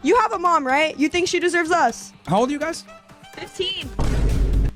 You have a mom, right? You think she deserves us? How old are you guys? 15.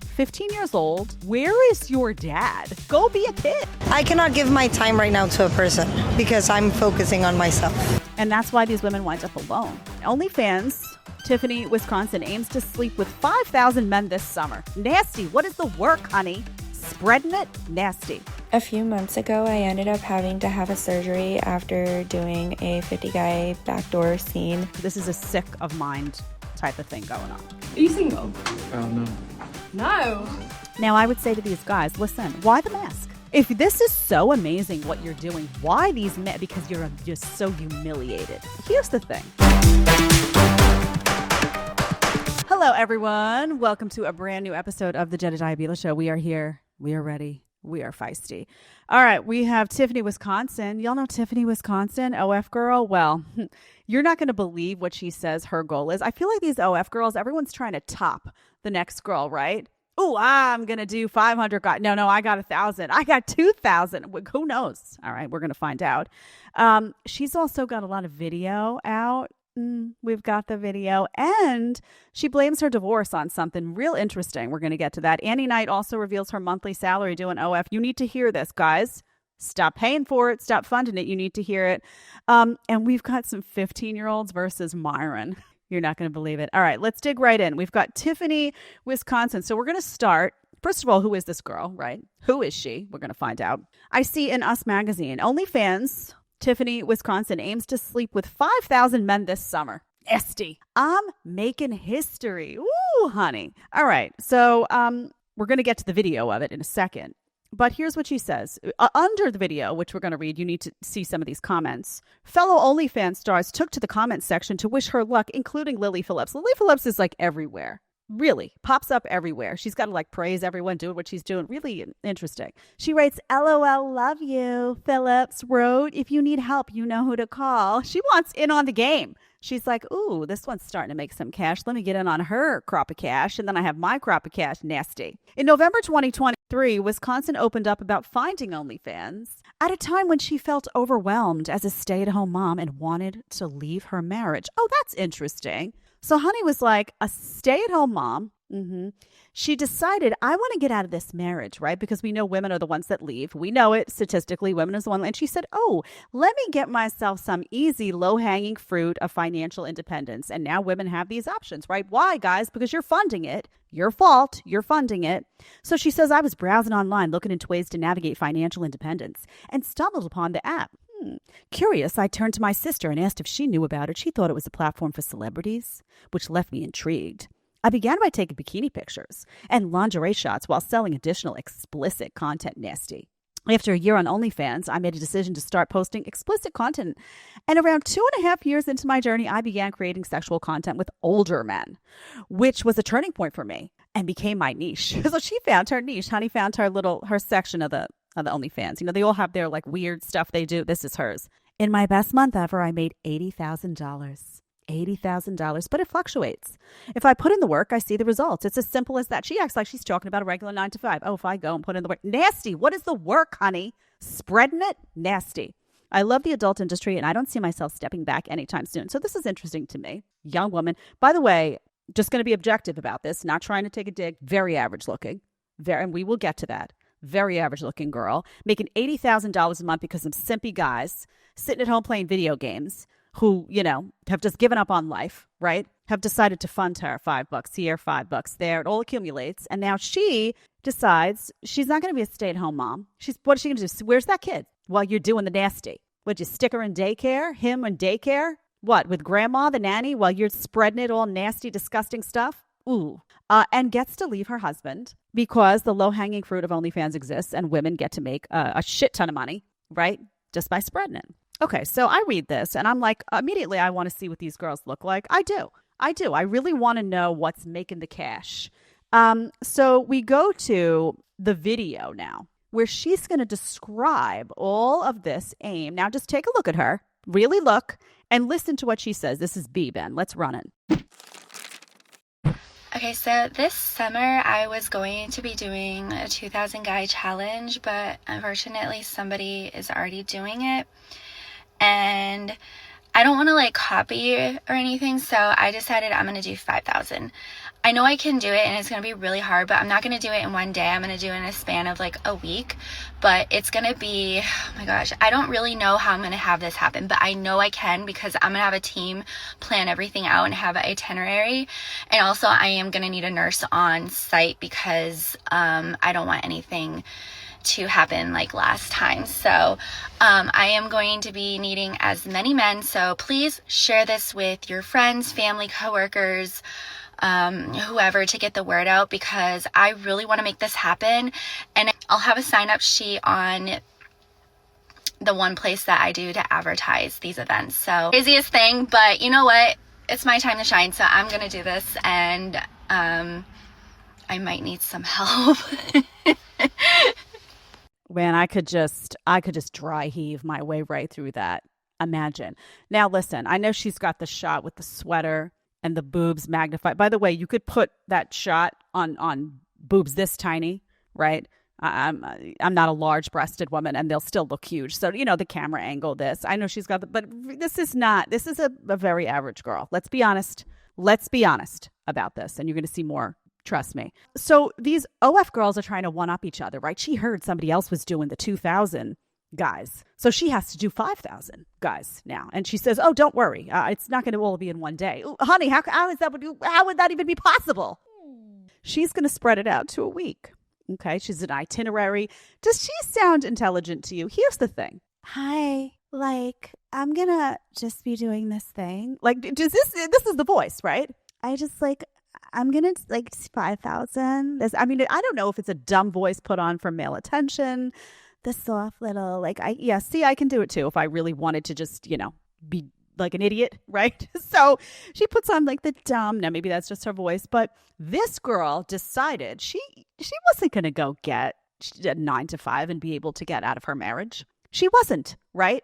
15 years old. Where is your dad? Go be a kid. I cannot give my time right now to a person because I'm focusing on myself. And that's why these women wind up alone. OnlyFans, Tiffany, Wisconsin, aims to sleep with 5,000 men this summer. Nasty. What is the work, honey? Spreading it? Nasty. A few months ago, I ended up having to have a surgery after doing a 50-guy backdoor scene. This is a sick of mind type of thing going on. Are you single? No. No. Now, I would say to these guys, listen, why the mask? If this is so amazing what you're doing, why these men? Because you're just so humiliated. Here's the thing. Hello, everyone. Welcome to a brand new episode of the Jedediah Bila Show. We are here. We are ready. We are feisty. All right. We have Tiffany, Wisconsin. Y'all know Tiffany, Wisconsin, OF girl. Well, you're not going to believe what she says her goal is. I feel like these OF girls, everyone's trying to top the next girl, right? Oh, I'm going to do 500. No, I got 1,000. I got 2,000. Who knows? All right. We're going to find out. She's also got a lot of video out. We've got the video, and she blames her divorce on something real interesting. We're going to get to that. Annie Knight also reveals her monthly salary doing OF. You need to hear this, guys. Stop paying for it. Stop funding it. You need to hear it. And we've got some 15-year-olds versus Myron. You're not going to believe it. All right, let's dig right in. We've got Tiffany, Wisconsin. So we're going to start. First of all, who is this girl, right? Who is she? We're going to find out. I see in Us Magazine, OnlyFans, Tiffany, Wisconsin, aims to sleep with 5,000 men this summer. Esty. I'm making history. Ooh, honey. All right. So we're going to get to the video of it in a second. But here's what she says. Under the video, which we're going to read, you need to see some of these comments. Fellow OnlyFans stars took to the comments section to wish her luck, including Lilly Phillips. Lilly Phillips is like everywhere. Really pops up everywhere. She's got to like praise everyone doing what she's doing. Really interesting. She writes, LOL, love you. Phillips wrote, if you need help, you know who to call. She wants in on the game. She's like, ooh, this one's starting to make some cash. Let me get in on her crop of cash. And then I have my crop of cash. Nasty. In November 2023, Wisconsin opened up about finding OnlyFans at a time when she felt overwhelmed as a stay-at-home mom and wanted to leave her marriage. Oh, that's interesting. So honey was like a stay-at-home mom. She decided, I want to get out of this marriage, right? Because we know women are the ones that leave. We know it statistically. Women is the one. And she said, oh, let me get myself some easy, low-hanging fruit of financial independence. And now women have these options, right? Why, guys? Because you're funding it. Your fault. You're funding it. So she says, I was browsing online looking into ways to navigate financial independence and stumbled upon the app. Curious, I turned to my sister and asked if she knew about it. She thought it was a platform for celebrities, which left me intrigued. I began by taking bikini pictures and lingerie shots while selling additional explicit content. Nasty. After a year on OnlyFans, I made a decision to start posting explicit content. And around 2.5 years into my journey, I began creating sexual content with older men, which was a turning point for me and became my niche. So she found her niche. Honey found her section of the OnlyFans. You know, they all have their like weird stuff they do. This is hers. In my best month ever, I made $80,000. $80,000, but it fluctuates. If I put in the work, I see the results. It's as simple as that. She acts like she's talking about a regular 9 to 5. Oh, if I go and put in the work. Nasty. What is the work, honey? Spreading it? Nasty. I love the adult industry, and I don't see myself stepping back anytime soon. So this is interesting to me. Young woman. By the way, just going to be objective about this, not trying to take a dig. Very average looking. And we will get to that. Very average looking girl making $80,000 a month because some simpy guys sitting at home playing video games who, you know, have just given up on life, right? Have decided to fund her $5 here, $5 there. It all accumulates. And now she decides she's not going to be a stay-at-home mom. What is she going to do? Where's that kid while you're doing the nasty? Would you stick her in daycare? Him in daycare? What, with grandma, the nanny, while you're spreading it all nasty, disgusting stuff? Ooh. And gets to leave her husband because the low-hanging fruit of OnlyFans exists and women get to make a shit ton of money, right? Just by spreading it. Okay, so I read this and I'm like, immediately I want to see what these girls look like. I do. I really want to know what's making the cash. So we go to the video now where she's going to describe all of this aim. Now just take a look at her, really look, and listen to what she says. This is B, Ben. Let's run it. Okay, so this summer I was going to be doing a 2,000 guy challenge, but unfortunately somebody is already doing it. And I don't want to like copy or anything, so I decided I'm going to do 5,000. I know I can do it and it's going to be really hard, but I'm not going to do it in one day. I'm going to do it in a span of like a week, but it's going to be, oh my gosh, I don't really know how I'm going to have this happen, but I know I can because I'm going to have a team plan everything out and have an itinerary. And also I am going to need a nurse on site because I don't want anything to happen like last time. So I am going to be needing as many men. So please share this with your friends, family, coworkers, whoever, to get the word out, because I really want to make this happen. And I'll have a sign up sheet on the one place that I do to advertise these events. So craziest thing, but you know what? It's my time to shine. So I'm going to do this, and I might need some help. Man, I could just dry heave my way right through that. Imagine. Now, listen, I know she's got the shot with the sweater and the boobs magnified. By the way, you could put that shot on boobs this tiny, right? I'm not a large-breasted woman, and they'll still look huge. So, you know, the camera angle, this. I know she's got but this is a very average girl. Let's be honest. Let's be honest about this, and you're going to see more. Trust me. So these OF girls are trying to one-up each other, right? She heard somebody else was doing the 2,000 guys. So she has to do 5,000 guys now. And she says, oh, don't worry. It's not going to all be in one day. Ooh, honey, how would that even be possible? She's going to spread it out to a week. Okay. She's an itinerary. Does she sound intelligent to you? Here's the thing. Hi, like, I'm going to just be doing this thing. Like, this is the voice, right? I'm going to like 5,000. I I don't know if it's a dumb voice put on for male attention. The soft little, like, I can do it too if I really wanted to just, you know, be like an idiot, right? So she puts on like the dumb, now maybe that's just her voice, but this girl decided she wasn't going to go get a 9 to 5 and be able to get out of her marriage. She wasn't, right?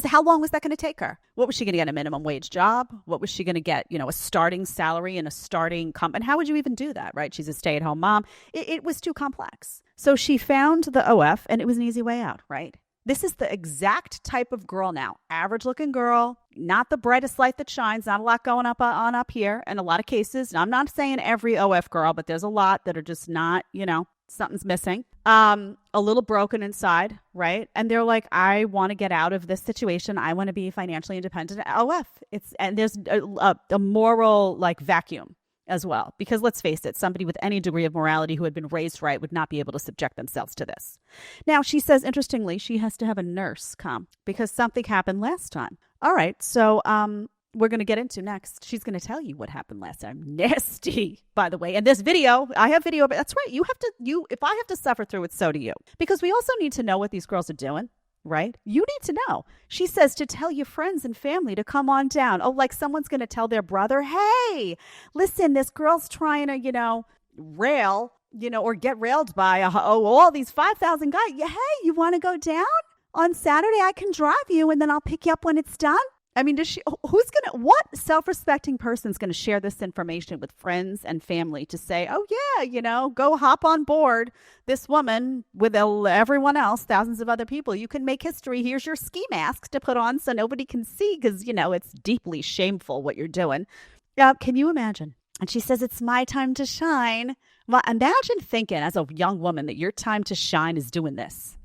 How long was that going to take her? What was she going to get? A minimum wage job? What was she going to get? You know, a starting salary and a starting company. And how would you even do that, right? She's a stay-at-home mom. It was too complex. So she found the OF, and it was an easy way out, right? This is the exact type of girl now. Average looking girl, not the brightest light that shines, not a lot going up here in a lot of cases. And I'm not saying every OF girl, but there's a lot that are just not, you know, something's missing. A little broken inside, right? And they're like, I want to get out of this situation. I want to be financially independent. OF. And there's a moral like vacuum as well. Because let's face it, somebody with any degree of morality who had been raised right would not be able to subject themselves to this. Now, she says, interestingly, she has to have a nurse come because something happened last time. All right. So we're going to get into next. She's going to tell you what happened last time. Nasty, by the way. And this video, I have video, but that's right. If I have to suffer through it, so do you. Because we also need to know what these girls are doing, right? You need to know. She says to tell your friends and family to come on down. Oh, like someone's going to tell their brother, hey, listen, this girl's trying to, you know, rail, you know, or get railed by all these 5,000 guys. Yeah, hey, you want to go down on Saturday? I can drive you and then I'll pick you up when it's done. I mean, what self-respecting person's going to share this information with friends and family to say, oh, yeah, you know, go hop on board this woman with everyone else, thousands of other people. You can make history. Here's your ski mask to put on so nobody can see because, you know, it's deeply shameful what you're doing. Can you imagine? And she says, it's my time to shine. Well, imagine thinking as a young woman that your time to shine is doing this.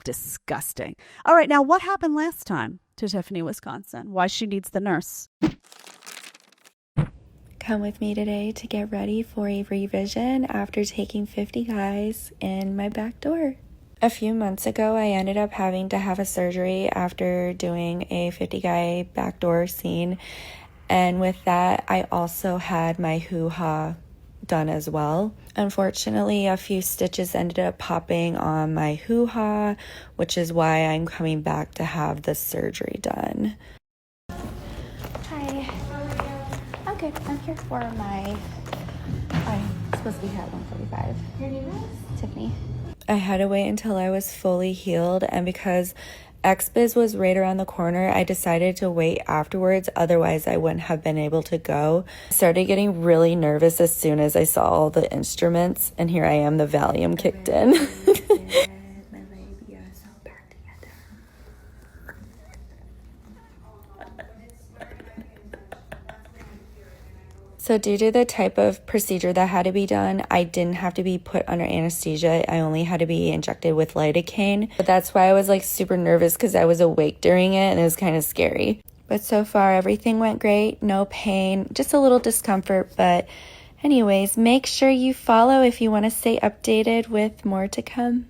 Disgusting. All right. Now, what happened last time to Tiffany, Wisconsin? Why she needs the nurse. Come with me today to get ready for a revision after taking 50 guys in my back door. A few months ago, I ended up having to have a surgery after doing a 50 guy backdoor scene. And with that, I also had my hoo-ha done as well. Unfortunately, a few stitches ended up popping on my hoo-ha, which is why I'm coming back to have the surgery done. Hi. I'm good. I'm here for I'm supposed to be here at 1:45. Your name is? Tiffany. I had to wait until I was fully healed, and because XBiz was right around the corner, I decided to wait afterwards, otherwise I wouldn't have been able to go. I started getting really nervous as soon as I saw all the instruments, and here I am, the Valium kicked in. So due to the type of procedure that had to be done, I didn't have to be put under anesthesia. I only had to be injected with lidocaine. But that's why I was like super nervous, because I was awake during it and it was kind of scary. But so far everything went great. No pain, just a little discomfort. But anyways, make sure you follow if you want to stay updated with more to come.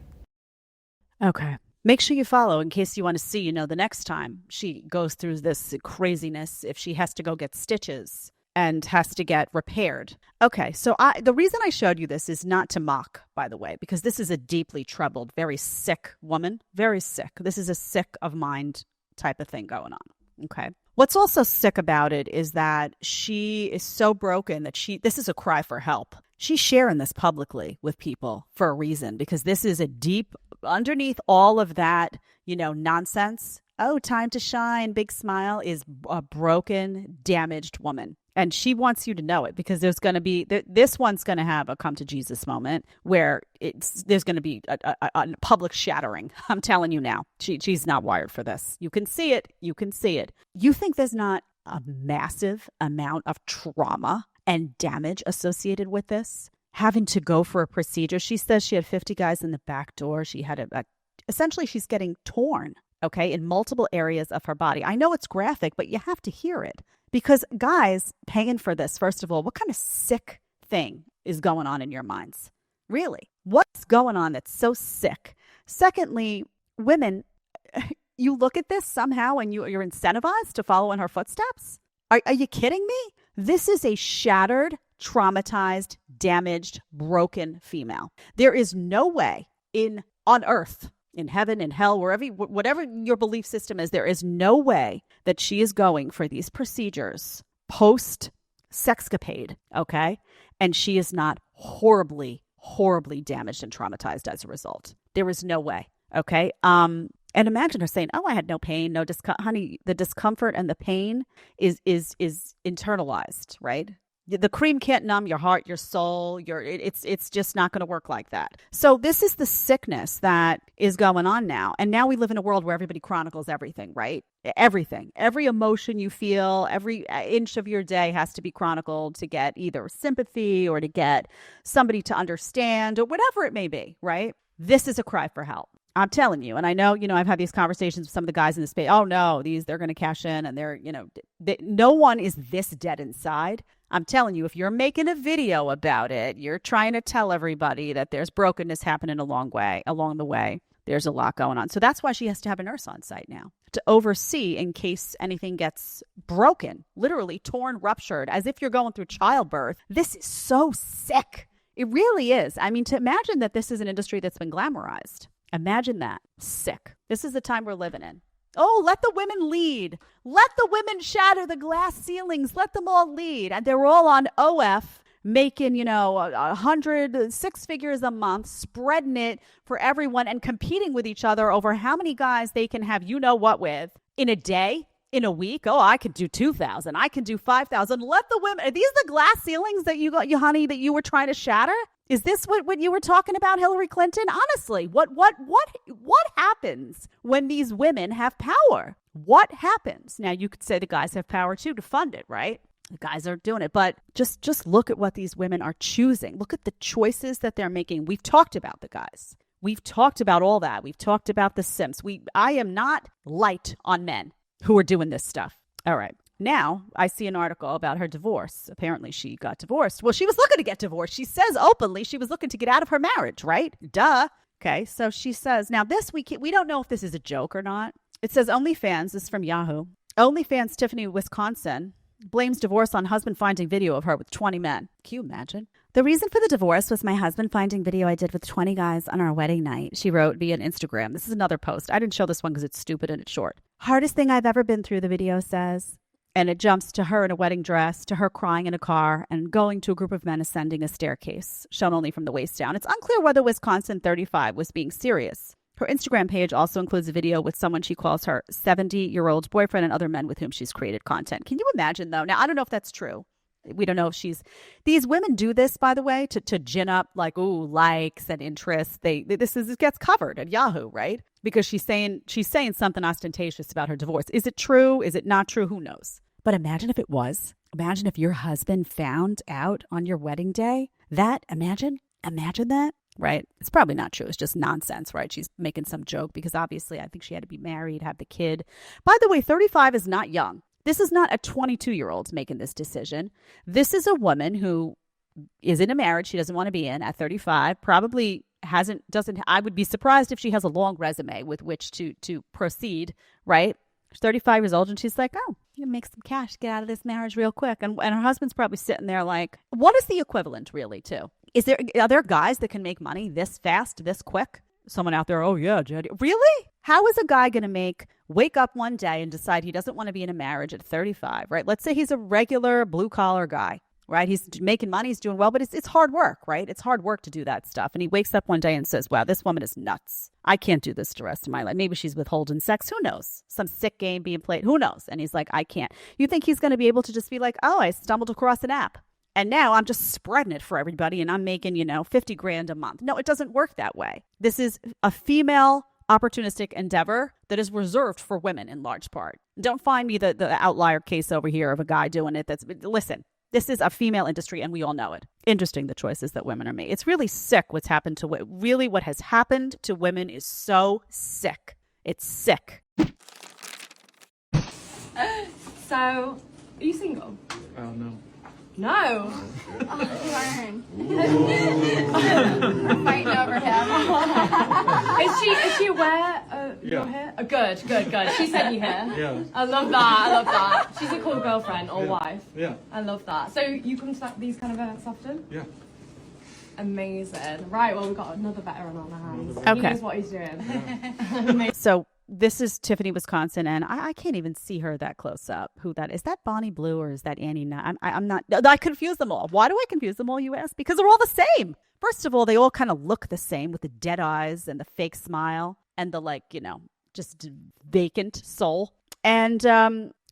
Okay. Make sure you follow in case you want to see, the next time she goes through this craziness, if she has to go get stitches and has to get repaired. Okay, so the reason I showed you this is not to mock, by the way, because this is a deeply troubled, very sick woman, very sick. This is a sick of mind type of thing going on, okay? What's also sick about it is that she is so broken that this is a cry for help. She's sharing this publicly with people for a reason, because this is a deep, underneath all of that, nonsense. Oh, time to shine, big smile, is a broken, damaged woman. And she wants you to know it, because there's going to be, this one's going to have a come to Jesus moment where there's going to be a public shattering. I'm telling you now, she's not wired for this. You can see it. You can see it. You think there's not a massive amount of trauma and damage associated with this? Having to go for a procedure. She says she had 50 guys in the back door. She had essentially she's getting torn, okay, in multiple areas of her body. I know it's graphic, but you have to hear it. Because guys paying for this, first of all, what kind of sick thing is going on in your minds? Really? What's going on that's so sick? Secondly, women, you look at this somehow and you're incentivized to follow in her footsteps? Are you kidding me? This is a shattered, traumatized, damaged, broken female. There is no way on earth, in heaven, in hell, whatever your belief system is, there is no way that she is going for these procedures post xcapade, okay? And she is not horribly, horribly damaged and traumatized as a result. There is no way, okay? And imagine her saying, "Oh, I had no pain, no discomfort." Honey, the discomfort and the pain is internalized, right? The cream can't numb your heart, your soul, it's just not going to work like that. So this is the sickness that is going on now. And now we live in a world where everybody chronicles everything, right? Everything. Every emotion you feel, every inch of your day has to be chronicled to get either sympathy or to get somebody to understand or whatever it may be, right? This is a cry for help. I'm telling you. And I know, I've had these conversations with some of the guys in the space. Oh no, they're going to cash in and no one is this dead inside. I'm telling you, if you're making a video about it, you're trying to tell everybody that there's brokenness happening along the way. There's a lot going on. So that's why she has to have a nurse on site now to oversee in case anything gets broken, literally torn, ruptured, as if you're going through childbirth. This is so sick. It really is. I mean, to imagine that this is an industry that's been glamorized. Imagine that. Sick. This is the time we're living in. Oh, let the women lead. Let the women shatter the glass ceilings. Let them all lead. And they're all on OF making, 100, 6 figures a month, spreading it for everyone and competing with each other over how many guys they can have what with in a day, in a week. Oh, I could do 2,000. I can do 5,000. Let the women, are these the glass ceilings that honey, that you were trying to shatter? Is this what you were talking about, Hillary Clinton? Honestly, what happens when these women have power? What happens? Now, you could say the guys have power too to fund it, right? The guys are doing it, but just look at what these women are choosing. Look at the choices that they're making. We've talked about the guys. We've talked about all that. We've talked about the simps. I am not light on men who are doing this stuff. All right. Now, I see an article about her divorce. Apparently, she got divorced. Well, she was looking to get divorced. She says openly she was looking to get out of her marriage, right? Duh. Okay, so she says, now this we don't know if this is a joke or not. It says OnlyFans, this is from Yahoo. OnlyFans Tiffany, Wisconsin, blames divorce on husband finding video of her with 20 men. Can you imagine? The reason for the divorce was my husband finding video I did with 20 guys on our wedding night, she wrote via Instagram. This is another post. I didn't show this one because it's stupid and it's short. Hardest thing I've ever been through, the video says. And it jumps to her in a wedding dress, to her crying in a car, and going to a group of men ascending a staircase, shown only from the waist down. It's unclear whether Wisconsin 35 was being serious. Her Instagram page also includes a video with someone she calls her 70-year-old boyfriend and other men with whom she's created content. Can you imagine, though? Now, I don't know if that's true. We don't know if these women do this, by the way, to gin up likes and interests. This gets covered at Yahoo, right? Because she's saying something ostentatious about her divorce. Is it true? Is it not true? Who knows? But imagine if it was. Imagine if your husband found out on your wedding day imagine that, right? It's probably not true. It's just nonsense, right? She's making some joke because obviously I think she had to be married, have the kid. By the way, 35 is not young. This is not a 22-year-old making this decision. This is a woman who is in a marriage she doesn't want to be in at 35, probably doesn't. I would be surprised if she has a long resume with which to proceed, right? She's 35 years old and she's like, oh, you can make some cash, get out of this marriage real quick. And her husband's probably sitting there like, what is the equivalent really to? Are there guys that can make money this fast, this quick? Someone out there, oh yeah, Jedi. Really? How is a guy going to wake up one day and decide he doesn't want to be in a marriage at 35, right? Let's say he's a regular blue collar guy, right? He's making money, he's doing well, but it's hard work, right? It's hard work to do that stuff. And he wakes up one day and says, wow, this woman is nuts. I can't do this the rest of my life. Maybe she's withholding sex. Who knows? Some sick game being played. Who knows? And he's like, I can't. You think he's going to be able to just be like, oh, I stumbled across an app and now I'm just spreading it for everybody and I'm making, 50 grand a month. No, it doesn't work that way. This is a female opportunistic endeavor that is reserved for women in large part. Don't find me the outlier case over here of a guy doing it. Listen, this is a female industry and we all know it. Interesting, the choices that women are made. It's really sick what's happened to women. Really, what has happened to women is so sick. It's sick. So, are you single? Oh, no. No. Oh, We're fighting over him. Is she aware you're here? Oh, good. She said you here. Yeah. I love that. She's a cool girlfriend or wife. Yeah. I love that. So you come to these kind of events often? Yeah. Amazing. Right, well, we've got another veteran on the hands. Okay. He knows what he's doing. So this is Tiffany, Wisconsin, and I can't even see her that close up. Who that is? That Bonnie Blue or is that Annie? I'm not. I confuse them all. Why do I confuse them all, you ask? Because they're all the same. First of all, they all kind of look the same with the dead eyes and the fake smile and the just vacant soul. And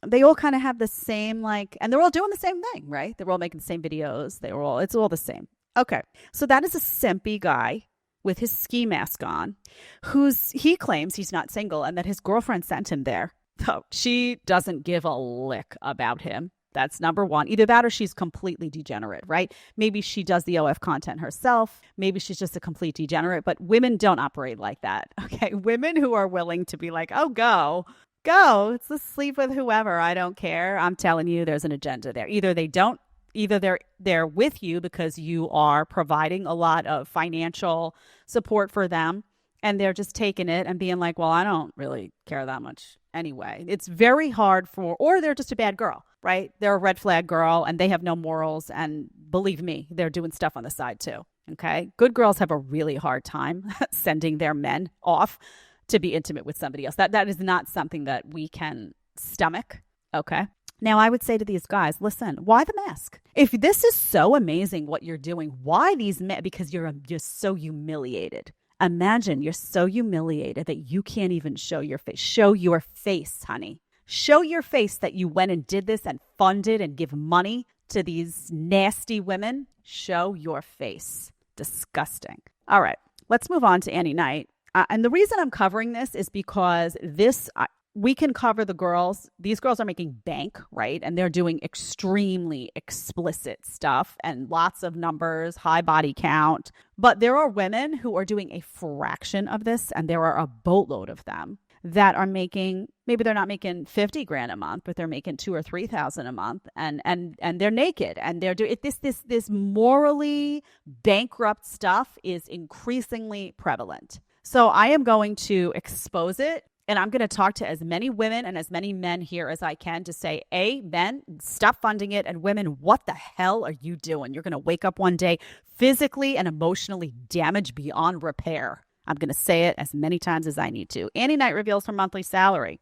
they all kind of have the same and they're all doing the same thing, right? They're all making the same videos. It's all the same. Okay, so that is a simpy guy with his ski mask on, he claims he's not single and that his girlfriend sent him there. So she doesn't give a lick about him. That's number one. Either that or she's completely degenerate, right? Maybe she does the OF content herself. Maybe she's just a complete degenerate, but women don't operate like that. Okay, women who are willing to be like, oh, go, let's sleep with whoever. I don't care. I'm telling you, there's an agenda there. Either they're with you because you are providing a lot of financial support for them and they're just taking it and being like, well, I don't really care that much anyway. It's very hard or they're just a bad girl, right? They're a red flag girl and they have no morals. And believe me, they're doing stuff on the side too. Okay. Good girls have a really hard time sending their men off to be intimate with somebody else. That is not something that we can stomach. Okay. Now, I would say to these guys, listen, why the mask? If this is so amazing what you're doing, why these men? Because you're just so humiliated. Imagine you're so humiliated that you can't even show your face. Show your face, honey. Show your face that you went and did this and funded and give money to these nasty women. Show your face. Disgusting. All right, let's move on to Annie Knight. And the reason I'm covering this is because we can cover the girls. These girls are making bank, right? And they're doing extremely explicit stuff and lots of numbers, high body count. But there are women who are doing a fraction of this, and there are a boatload of them that are making, maybe they're not making 50 grand a month, but they're making 2,000 or 3,000 a month, and they're naked, and they're doing this morally bankrupt stuff is increasingly prevalent. So I am going to expose it. And I'm going to talk to as many women and as many men here as I can to say, A, men, stop funding it. And women, what the hell are you doing? You're going to wake up one day physically and emotionally damaged beyond repair. I'm going to say it as many times as I need to. Annie Knight reveals her monthly salary.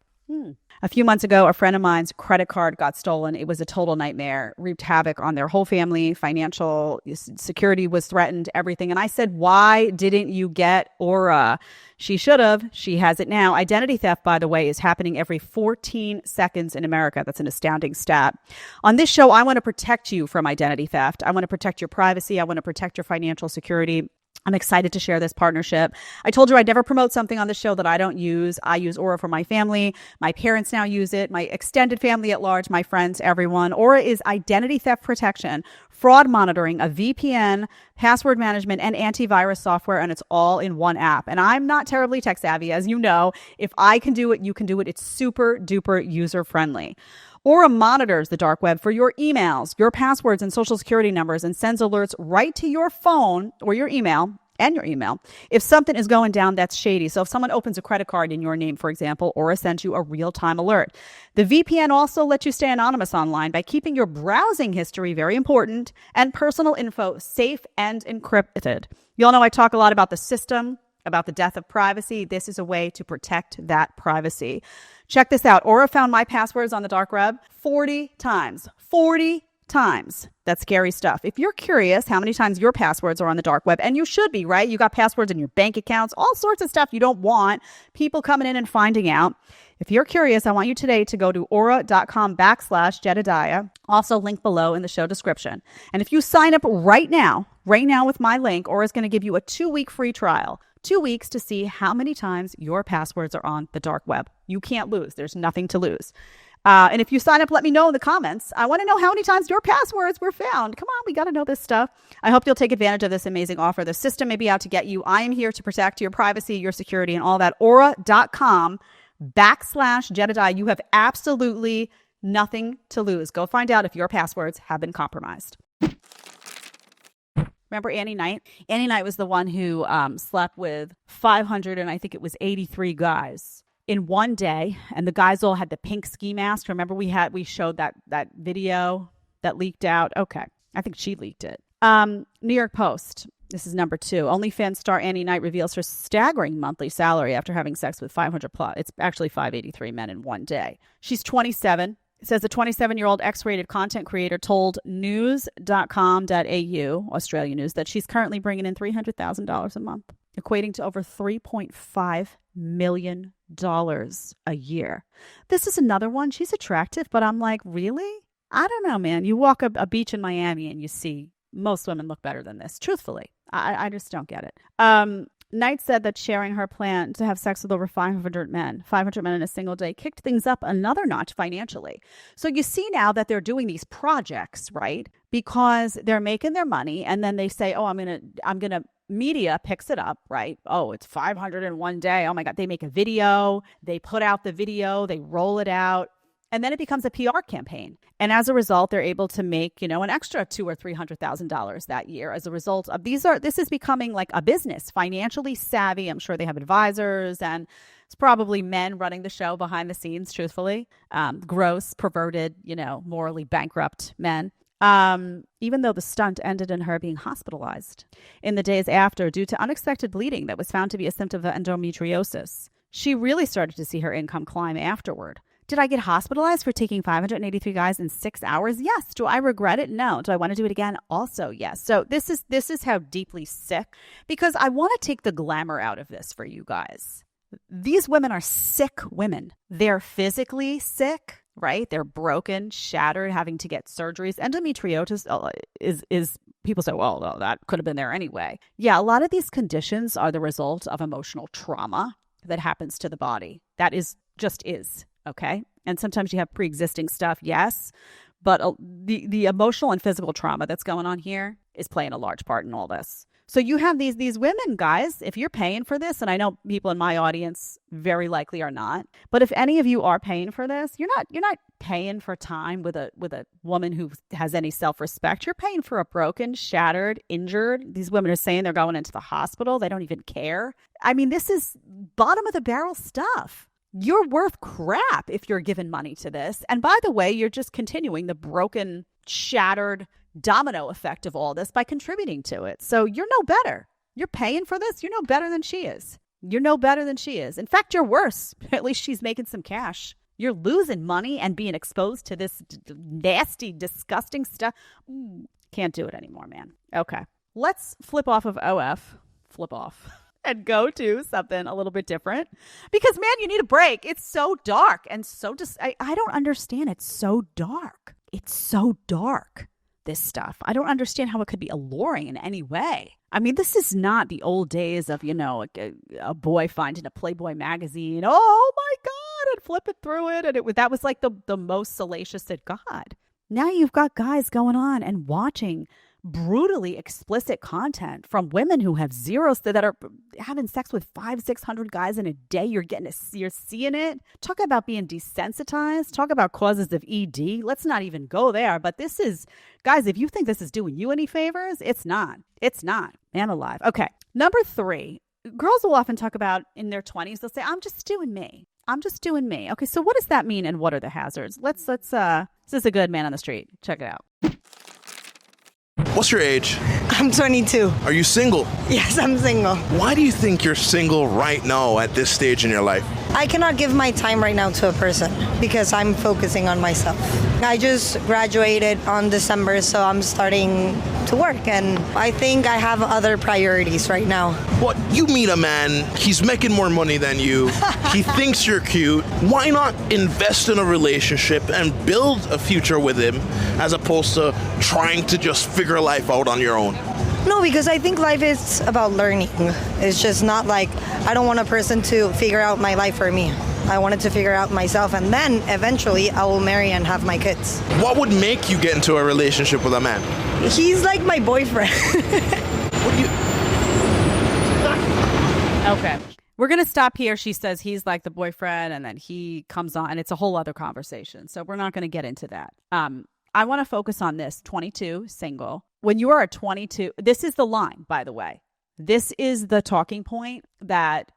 A few months ago, a friend of mine's credit card got stolen. It was a total nightmare, wreaked havoc on their whole family. Financial security was threatened, everything. And I said, why didn't you get Aura? She should have. She has it now. Identity theft, by the way, is happening every 14 seconds in America. That's an astounding stat. On this show, I want to protect you from identity theft. I want to protect your privacy. I want to protect your financial security. I'm excited to share this partnership. I told you I'd never promote something on the show that I don't use. I use Aura for my family. My parents now use it. My extended family at large, my friends, everyone. Aura is identity theft protection, fraud monitoring, a VPN, password management, and antivirus software, and it's all in one app. And I'm not terribly tech savvy, as you know. If I can do it, you can do it. It's super duper user friendly. Aura monitors the dark web for your emails, your passwords, and social security numbers, and sends alerts right to your phone or your email if something is going down that's shady. So if someone opens a credit card in your name, for example, Aura sends you a real-time alert. The VPN also lets you stay anonymous online by keeping your browsing history, very important, and personal info safe and encrypted. You all know I talk a lot about the system, about the death of privacy. This is a way to protect that privacy. Check this out. Aura found my passwords on the dark web 40 times. 40 times. That's scary stuff. If you're curious how many times your passwords are on the dark web, and you should be, right? You got passwords in your bank accounts, all sorts of stuff you don't want people coming in and finding out. If you're curious, I want you today to go to aura.com/Jedediah. Also link below in the show description. And if you sign up right now with my link, Aura is going to give you a 2-week free trial. 2 weeks to see how many times your passwords are on the dark web. You can't lose. There's nothing to lose. And if you sign up, let me know in the comments. I want to know how many times your passwords were found. Come on, we got to know this stuff. I hope you'll take advantage of this amazing offer. The system may be out to get you. I am here to protect your privacy, your security, and all that. Aura.com/Jedediah. You have absolutely nothing to lose. Go find out if your passwords have been compromised. Remember Annie Knight? Annie Knight was the one who slept with 583 guys in one day, and the guys all had the pink ski mask. Remember we showed that video that leaked out? Okay, I think she leaked it. New York Post. This is number 2. OnlyFans star Annie Knight reveals her staggering monthly salary after having sex with 500 plus. It's actually 583 men in one day. She's 27. It says the 27-year-old X-rated content creator told news.com.au, Australia News, that she's currently bringing in $300,000 a month, equating to over $3.5 million a year. This is another one. She's attractive, but I'm like, really? I don't know, man. You walk a beach in Miami and you see most women look better than this. Truthfully, I just don't get it. Knight said that sharing her plan to have sex with over 500 men in a single day, kicked things up another notch financially. So you see now that they're doing these projects, right? Because they're making their money, and then they say, oh, I'm gonna media picks it up, right? Oh, it's 500 in one day. Oh my God. They make a video, they put out the video, they roll it out. And then it becomes a PR campaign. And as a result, they're able to make, an extra $200,000 or $300,000 that year as a result of this is becoming like a business, financially savvy. I'm sure they have advisors, and it's probably men running the show behind the scenes, truthfully. Gross, perverted, morally bankrupt men. Even though the stunt ended in her being hospitalized in the days after due to unexpected bleeding that was found to be a symptom of endometriosis. She really started to see her income climb afterward. Did I get hospitalized for taking 583 guys in 6 hours? Yes. Do I regret it? No. Do I want to do it again? Also, yes. So this is how deeply sick, because I want to take the glamour out of this for you guys. These women are sick women. They're physically sick, right? They're broken, shattered, having to get surgeries. Endometriosis is people say, well, that could have been there anyway. Yeah, a lot of these conditions are the result of emotional trauma that happens to the body. That is. Okay. And sometimes you have pre-existing stuff. Yes. But the emotional and physical trauma that's going on here is playing a large part in all this. So you have these women, guys, if you're paying for this, and I know people in my audience very likely are not, but if any of you are paying for this, you're not paying for time with a woman who has any self-respect. You're paying for a broken, shattered, injured. These women are saying they're going into the hospital. They don't even care. I mean, this is bottom of the barrel stuff. You're worth crap if you're giving money to this. And by the way, you're just continuing the broken, shattered domino effect of all this by contributing to it. So you're no better. You're paying for this. You're no better than she is. You're no better than she is. In fact, you're worse. At least she's making some cash. You're losing money and being exposed to this nasty, disgusting stuff. Can't do it anymore, man. Okay. Let's flip off of OF. Flip off. And go to something a little bit different, because man, you need a break. It's so dark and so I don't understand. It's so dark. It's so dark, this stuff. I don't understand how it could be alluring in any way. I mean, this is not the old days of, a boy finding a Playboy magazine. Oh my God, and flipping through it. And that was like the most salacious it got. Now you've got guys going on and watching brutally explicit content from women who have zeros that are having sex with 500-600 guys in a day. You're seeing it. Talk about being desensitized. Talk about causes of ED. Let's not even go there. But this is, guys, if you think this is doing you any favors, it's not. It's not. Man alive. Okay. Number 3, girls will often talk about in their 20s. They'll say, I'm just doing me. I'm just doing me. Okay. So what does that mean? And what are the hazards? This is a good man on the street. Check it out. What's your age? I'm 22. Are you single? Yes, I'm single. Why do you think you're single right now at this stage in your life? I cannot give my time right now to a person because I'm focusing on myself. I just graduated on December, so I'm starting to work, and I think I have other priorities right now. What? You meet a man, he's making more money than you, he thinks you're cute. Why not invest in a relationship and build a future with him as opposed to trying to just figure life out on your own? No, because I think life is about learning. It's just not like I don't want a person to figure out my life for me. I wanted to figure out myself, and then eventually I will marry and have my kids. What would make you get into a relationship with a man? He's like my boyfriend. Okay. We're going to stop here. She says he's like the boyfriend, and then he comes on, and it's a whole other conversation. So we're not going to get into that. I want to focus on this. 22, single. When you are a 22, this is the line, by the way. This is the talking point that,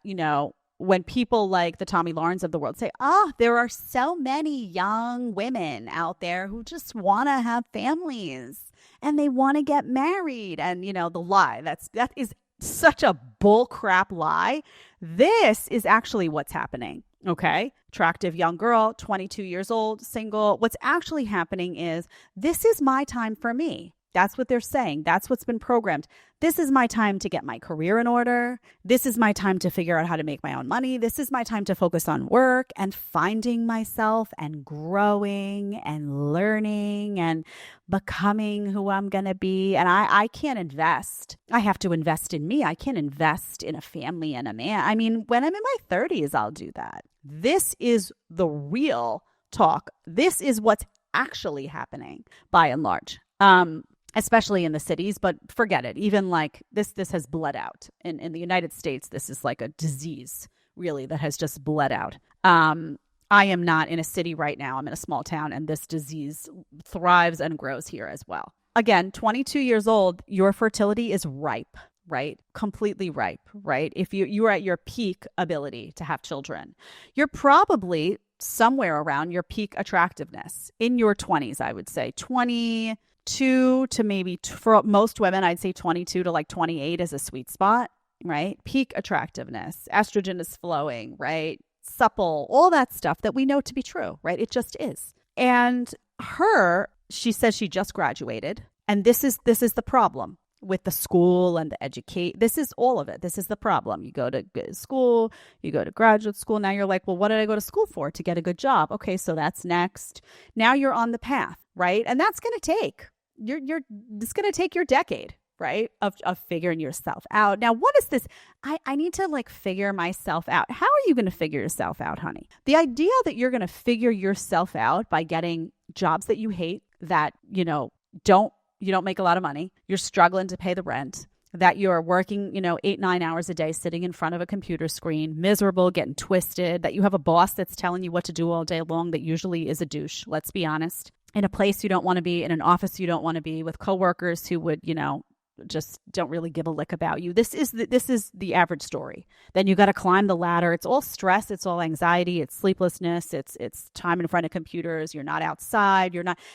when people like the Tommy Lahrens of the world say, there are so many young women out there who just want to have families and they want to get married. And, the lie, that is such a bull crap lie. This is actually what's happening. Okay. Attractive young girl, 22 years old, single. What's actually happening is this is my time for me. That's what they're saying. That's what's been programmed. This is my time to get my career in order. This is my time to figure out how to make my own money. This is my time to focus on work and finding myself and growing and learning and becoming who I'm going to be. And I can't invest. I have to invest in me. I can't invest in a family and a man. I mean, when I'm in my 30s, I'll do that. This is the real talk. This is what's actually happening by and large. Especially in the cities, but forget it. Even like this has bled out. In the United States, this is like a disease, really, that has just bled out. I am not in a city right now. I'm in a small town, and this disease thrives and grows here as well. Again, 22 years old, your fertility is ripe, right? Completely ripe, right? If you're at your peak ability to have children, you're probably somewhere around your peak attractiveness in your 20s, I would say. 22 to maybe, for most women, I'd say 22 to like 28 is a sweet spot, right? Peak attractiveness, estrogen is flowing, right? Supple, all that stuff that we know to be true, right? It just is. And she says she just graduated. And this is the problem with the school and the educate. This is all of it. This is the problem. You go to school, you go to graduate school. Now you're like, well, what did I go to school for? To get a good job. Okay, so that's next. Now you're on the path, right? And that's going to take, it's going to take your decade, right? Of figuring yourself out. Now, what is this? I need to like figure myself out. How are you going to figure yourself out, honey? The idea that you're going to figure yourself out by getting jobs that you hate, that, you don't make a lot of money, you're struggling to pay the rent, that you're working, 8-9 hours a day sitting in front of a computer screen, miserable, getting twisted, that you have a boss that's telling you what to do all day long that usually is a douche, let's be honest, in a place you don't want to be, in an office you don't want to be, with coworkers who would, just don't really give a lick about you. This is the average story. Then you got to climb the ladder. It's all stress. It's all anxiety. It's sleeplessness. It's time in front of computers. You're not outside.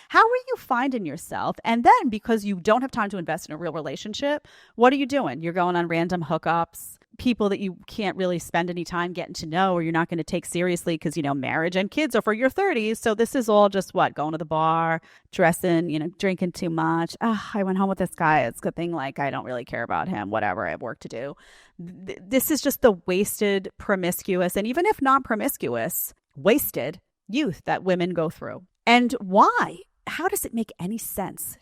How are you finding yourself? And then because you don't have time to invest in a real relationship, what are you doing? You're going on random hookups, people that you can't really spend any time getting to know, or you're not going to take seriously because, marriage and kids are for your 30s. So this is all just going to the bar, dressing, drinking too much. I went home with this guy. It's a good thing. Like, I don't really care about him, whatever. I have work to do. This is just the wasted, promiscuous, and even if not promiscuous, wasted youth that women go through. And why? how does it make any sense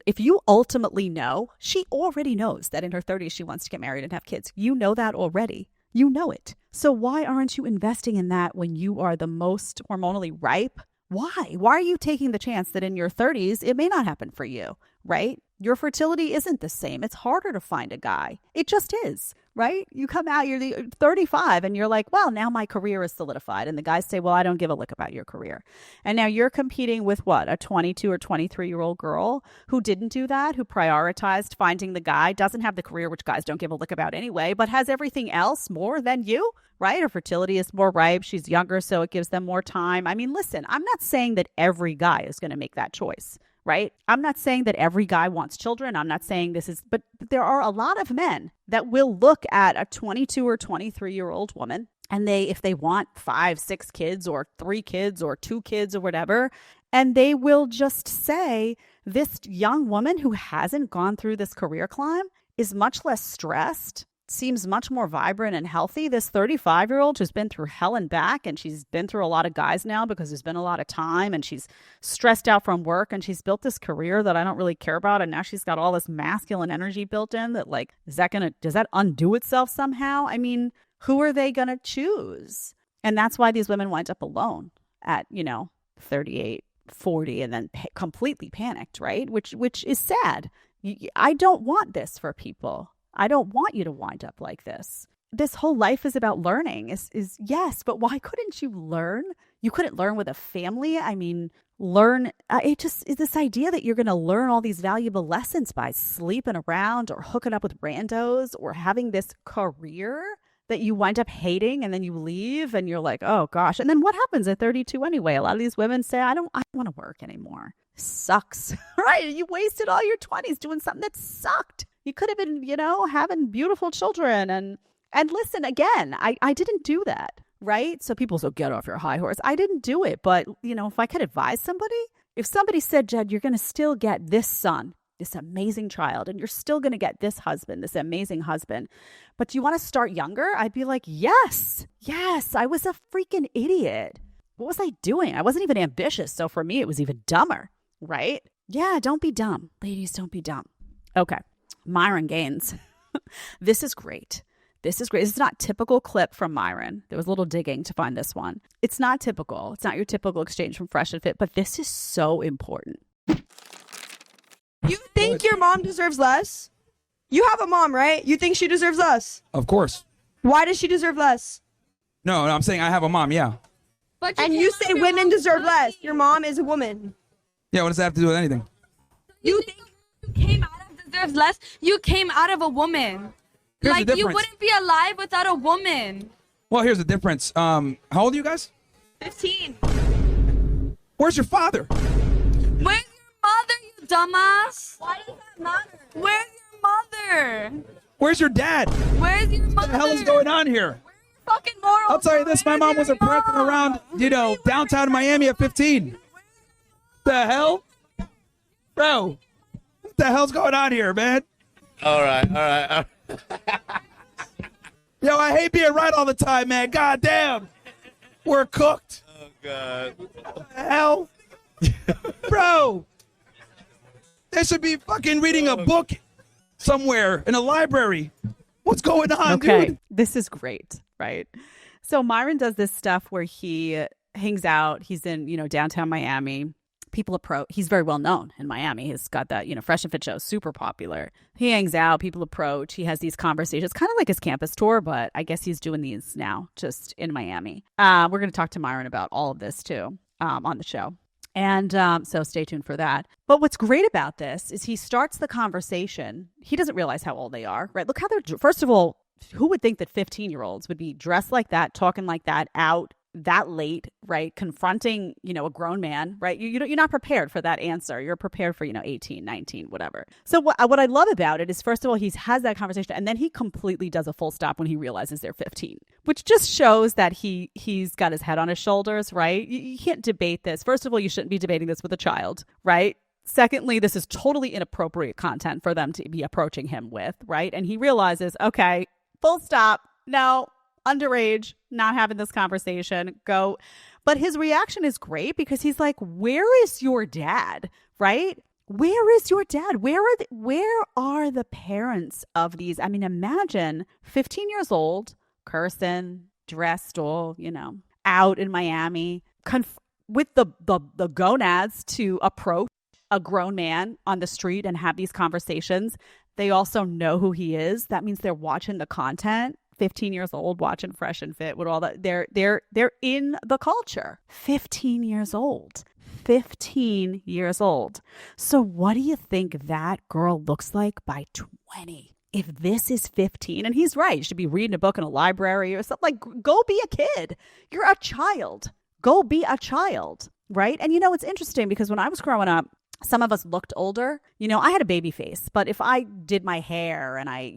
if you ultimately know, she already knows that in her 30s she wants to get married and have kids. You know that already. You know it. So why aren't you investing in that when you are the most hormonally ripe? Why? Why are you taking the chance that in your 30s it may not happen for you, right? Your fertility isn't the same. It's harder to find a guy. It just is, right? You come out, you're 35 and you're like, well, now my career is solidified. And the guys say, well, I don't give a lick about your career. And now you're competing with what? A 22 or 23-year-old girl who didn't do that, who prioritized finding the guy, doesn't have the career, which guys don't give a lick about anyway, but has everything else more than you, right? Her fertility is more ripe. She's younger, so it gives them more time. I mean, listen, I'm not saying that every guy is going to make that choice. Right? I'm not saying that every guy wants children. I'm not saying but there are a lot of men that will look at a 22 or 23-year-old woman and if they want 5, 6 kids or 3 kids or 2 kids or whatever, and they will just say this young woman who hasn't gone through this career climb is much less stressed, seems much more vibrant and healthy. This 35-year-old who's been through hell and back, and she's been through a lot of guys now because there's been a lot of time, and she's stressed out from work, and she's built this career that I don't really care about, and now she's got all this masculine energy built in that, like, does that undo itself somehow? I mean, who are they going to choose? And that's why these women wind up alone at, 38, 40, and then completely panicked, right? Which is sad. I don't want this for people. I don't want you to wind up like this. This whole life is about learning is yes, but why couldn't you learn? You couldn't learn with a family. I mean, it just is this idea that you're going to learn all these valuable lessons by sleeping around or hooking up with randos or having this career that you wind up hating, and then you leave and you're like, oh gosh. And then what happens at 32 anyway? A lot of these women say, I don't want to work anymore. Sucks, right? You wasted all your 20s doing something that sucked. You could have been, having beautiful children. And listen, again, I didn't do that, right? So people say, get off your high horse. I didn't do it. But, if I could advise somebody, if somebody said, Jed, you're going to still get this son, this amazing child, and you're still going to get this husband, this amazing husband, but do you want to start younger? I'd be like, yes, I was a freaking idiot. What was I doing? I wasn't even ambitious. So for me, it was even dumber, right? Yeah, don't be dumb. Ladies, don't be dumb. Okay. Myron Gaines. This is great. This is not typical clip from Myron. There was a little digging to find this one. It's not typical. It's not your typical exchange from Fresh and Fit, but this is so important. You think your mom deserves less? You have a mom, right? You think she deserves less? Of course. Why does she deserve less? No, I'm saying I have a mom, yeah. And you say women deserve less. Your mom is a woman. Yeah, what does that have to do with anything? You think you came out of deserves less? You came out of a woman. Here's the Like, difference. you wouldn't be alive without a woman. Well, here's the difference. How old are you guys? 15. Where's your father? Where's your mother, you dumbass? Why does that matter? Where's your mother? Where's your dad? Where's your mother? What the hell is going on here? Fucking moral. I'll tell you this, my mom wasn't prancing around, downtown Miami at 15. The hell? Bro, what the hell's going on here, man? All right. Yo, I hate being right all the time, man. God damn. We're cooked. Oh, God. What the hell? Bro, they should be fucking reading a book somewhere in a library. What's going on, dude? This is great, right? So Myron does this stuff where he hangs out. He's in, downtown Miami. People approach. He's very well known in Miami. He's got that, Fresh and Fit show, super popular. He hangs out. People approach. He has these conversations, kind of like his campus tour, but I guess he's doing these now just in Miami. We're going to talk to Myron about all of this too on the show. And so stay tuned for that. But what's great about this is he starts the conversation. He doesn't realize how old they are, right? Look how first of all, who would think that 15-year-olds would be dressed like that, talking like that, out that late, right? Confronting, a grown man, right? You're not prepared for that answer. You're prepared for, 18, 19, whatever. So what I love about it is, first of all, he has that conversation and then he completely does a full stop when he realizes they're 15, which just shows that he's got his head on his shoulders, right? You can't debate this. First of all, you shouldn't be debating this with a child, right? Secondly, this is totally inappropriate content for them to be approaching him with, right? And he realizes, okay, full stop. No, underage, not having this conversation. Go. But his reaction is great because he's like, where is your dad? Right? Where is your dad? Where are the parents of these? I mean, imagine 15 years old, cursing, dressed all, out in Miami, with the gonads to approach a grown man on the street and have these conversations. They also know who he is. That means they're watching the content. 15 years old, watching Fresh and Fit with all that. They're in the culture. 15 years old. 15 years old. So what do you think that girl looks like by 20? If this is 15, and he's right, you should be reading a book in a library or something. Like, go be a kid. You're a child. Go be a child, right? And it's interesting because when I was growing up, some of us looked older. I had a baby face, but if I did my hair and I,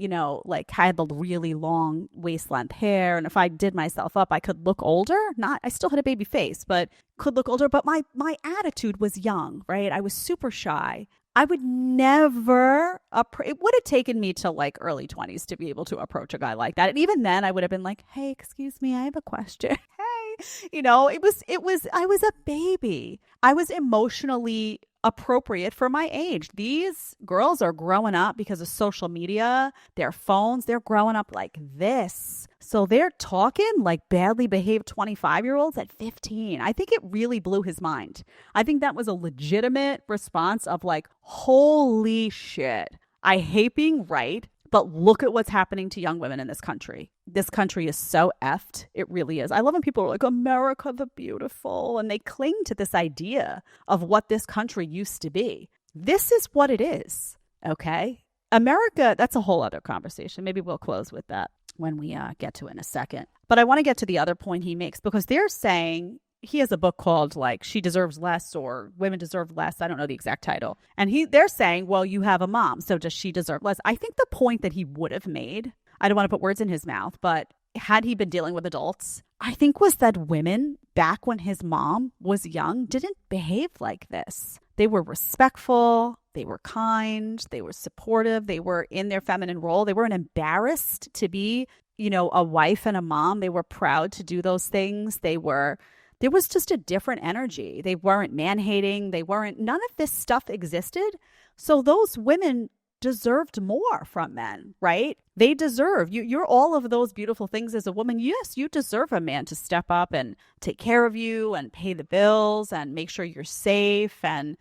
had the really long waist length hair, and if I did myself up, I could look older. I still had a baby face, but could look older. But my attitude was young, right? I was super shy. I would never, it would have taken me to like early 20s to be able to approach a guy like that. And even then I would have been like, hey, excuse me, I have a question. Hey, I was a baby. I was emotionally appropriate for my age. These girls are growing up because of social media, their phones, they're growing up like this. So they're talking like badly behaved 25-year-olds at 15. I think it really blew his mind. I think that was a legitimate response of like, holy shit. I hate being right, but look at what's happening to young women in this country. This country is so effed. It really is. I love when people are like, America the beautiful, and they cling to this idea of what this country used to be. This is what it is, okay? America, that's a whole other conversation. Maybe we'll close with that when we get to it in a second. But I want to get to the other point he makes, because they're saying, he has a book called like She Deserves Less or Women Deserve Less. I don't know the exact title. And they're saying, well, you have a mom, so does she deserve less? I think the point that he would have made, I don't want to put words in his mouth, but had he been dealing with adults, I think was that women back when his mom was young didn't behave like this. They were respectful. They were kind. They were supportive. They were in their feminine role. They weren't embarrassed to be, a wife and a mom. They were proud to do those things. There was just a different energy. They weren't man-hating. None of this stuff existed. So those women deserved more from men, right? They deserve, you're all of those beautiful things as a woman. Yes, you deserve a man to step up and take care of you and pay the bills and make sure you're safe and,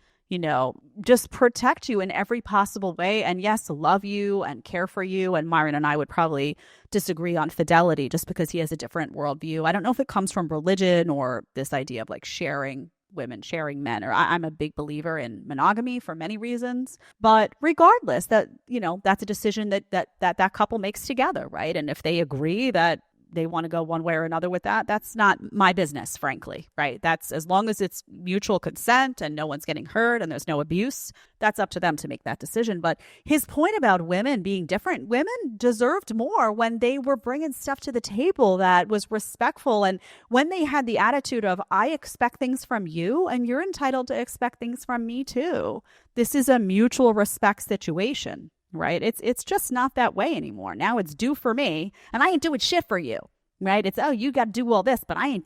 just protect you in every possible way. And yes, love you and care for you. And Myron and I would probably disagree on fidelity just because he has a different worldview. I don't know if it comes from religion or this idea of like sharing women, sharing men, or I'm a big believer in monogamy for many reasons. But regardless, that's a decision that couple makes together, right? And if they agree that they want to go one way or another with that, that's not my business, frankly, right? That's as long as it's mutual consent and no one's getting hurt and there's no abuse, that's up to them to make that decision. But his point about women being different, women deserved more when they were bringing stuff to the table that was respectful. And when they had the attitude of, I expect things from you and you're entitled to expect things from me too. This is a mutual respect situation. Right? It's just not that way anymore. Now it's do for me and I ain't doing shit for you. Right? It's, you got to do all this, but I'm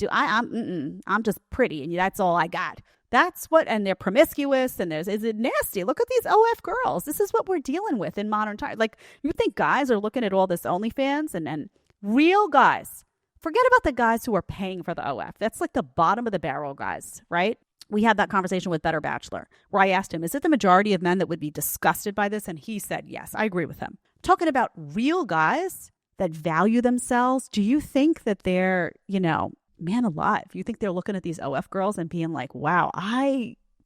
just pretty and that's all I got. That's what, and they're promiscuous and is it nasty? Look at these OF girls. This is what we're dealing with in modern times. Like, you think guys are looking at all this OnlyFans and real guys, forget about the guys who are paying for the OF. That's like the bottom of the barrel guys, right? We had that conversation with Better Bachelor where I asked him, is it the majority of men that would be disgusted by this? And he said, yes, I agree with him. Talking about real guys that value themselves. Do you think that they're, man alive? You think they're looking at these OF girls and being like, wow,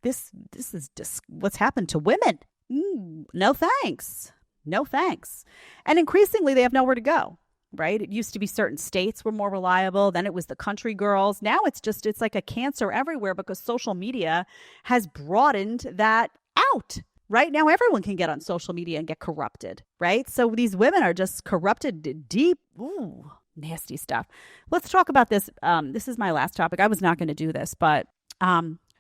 this is just what's happened to women. No thanks. No thanks. And increasingly they have nowhere to go. Right? It used to be certain states were more reliable. Then it was the country girls. Now it's like a cancer everywhere because social media has broadened that out. Right now, everyone can get on social media and get corrupted. Right? So these women are just corrupted deep. Ooh, nasty stuff. Let's talk about this. This is my last topic. I was not going to do this, but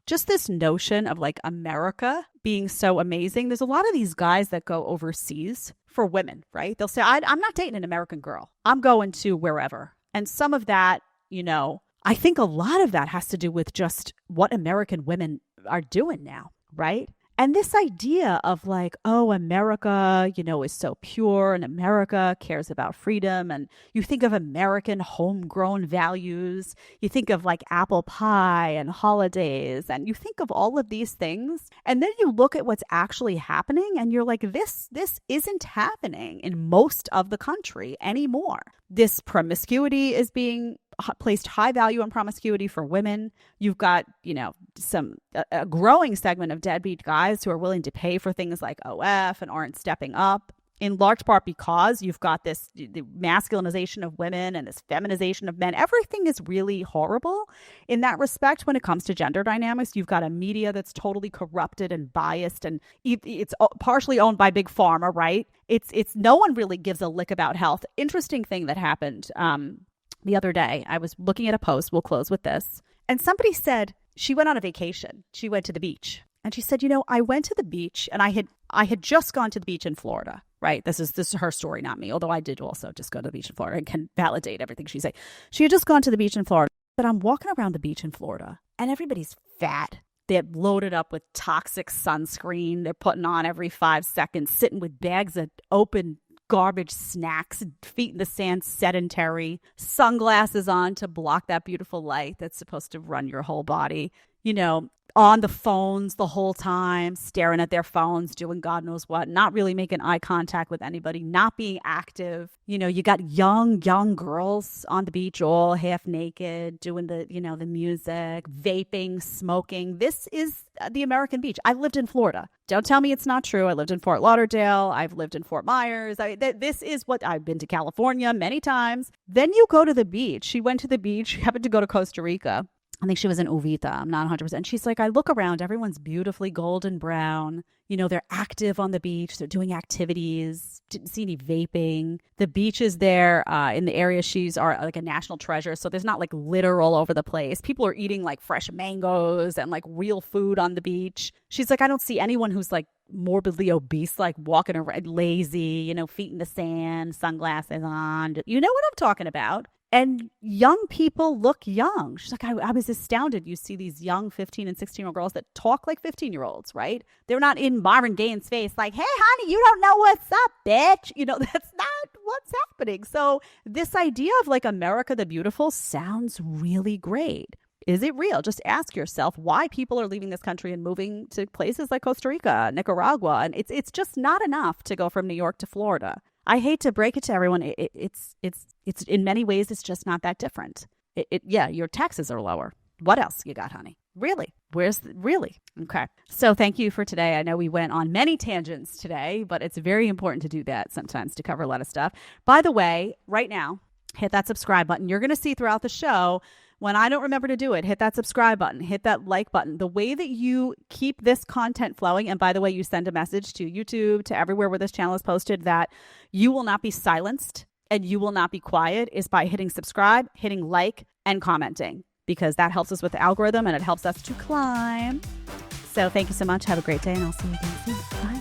just this notion of like America being so amazing. There's a lot of these guys that go overseas for women, right? They'll say, I'm not dating an American girl. I'm going to wherever. And some of that, I think a lot of that has to do with just what American women are doing now, right? And this idea of like, oh, America, is so pure and America cares about freedom. And you think of American homegrown values. You think of like apple pie and holidays. And you think of all of these things. And then you look at what's actually happening and you're like, this isn't happening in most of the country anymore. This promiscuity is being placed high value on promiscuity for women. You've got, a growing segment of deadbeat guys who are willing to pay for things like OF and aren't stepping up, in large part because you've got the masculinization of women and this feminization of men. Everything is really horrible in that respect when it comes to gender dynamics. You've got a media that's totally corrupted and biased, and it's partially owned by Big Pharma, right? It's no one really gives a lick about health. Interesting thing that happened the other day, I was looking at a post, we'll close with this, and somebody said she went on a vacation. She went to the beach. And she said, I went to the beach and I had just gone to the beach in Florida, right? This is her story, not me, although I did also just go to the beach in Florida and can validate everything she's saying. She had just gone to the beach in Florida, but I'm walking around the beach in Florida and everybody's fat. They're loaded up with toxic sunscreen. They're putting on every 5 seconds, sitting with bags of open garbage snacks, feet in the sand, sedentary, sunglasses on to block that beautiful light that's supposed to run your whole body, on the phones the whole time, staring at their phones, doing God knows what, not really making eye contact with anybody, not being active. You got young girls on the beach, all half naked, doing the music, vaping, smoking. This is the American beach. I lived in Florida. Don't tell me it's not true. I lived in Fort Lauderdale. I've lived in Fort Myers. This is what I've been to California many times. Then you go to the beach. She went to the beach. She happened to go to Costa Rica. I think she was in Uvita. I'm not 100%. She's like, I look around, everyone's beautifully golden brown. They're active on the beach. They're doing activities. Didn't see any vaping. The beaches there in the area are like a national treasure. So there's not like litter all over the place. People are eating like fresh mangoes and like real food on the beach. She's like, I don't see anyone who's like morbidly obese, like walking around lazy, feet in the sand, sunglasses on. You know what I'm talking about. And young people look young. She's like, I was astounded. You see these young 15 and 16-year-old girls that talk like 15-year-olds, right? They're not in Myron Gaines' face like, hey, honey, you don't know what's up, bitch. That's not what's happening. So this idea of like America the Beautiful sounds really great. Is it real? Just ask yourself why people are leaving this country and moving to places like Costa Rica, Nicaragua. And it's just not enough to go from New York to Florida. I hate to break it to everyone. It's in many ways, it's just not that different. Your taxes are lower. What else you got, honey? Really? Really? Okay. So thank you for today. I know we went on many tangents today, but it's very important to do that sometimes to cover a lot of stuff. By the way, right now, hit that subscribe button. You're going to see throughout the show, when I don't remember to do it, hit that subscribe button, hit that like button. The way that you keep this content flowing, and by the way, you send a message to YouTube, to everywhere where this channel is posted, that you will not be silenced and you will not be quiet, is by hitting subscribe, hitting like, and commenting, because that helps us with the algorithm and it helps us to climb. So thank you so much. Have a great day, and I'll see you again soon. Bye.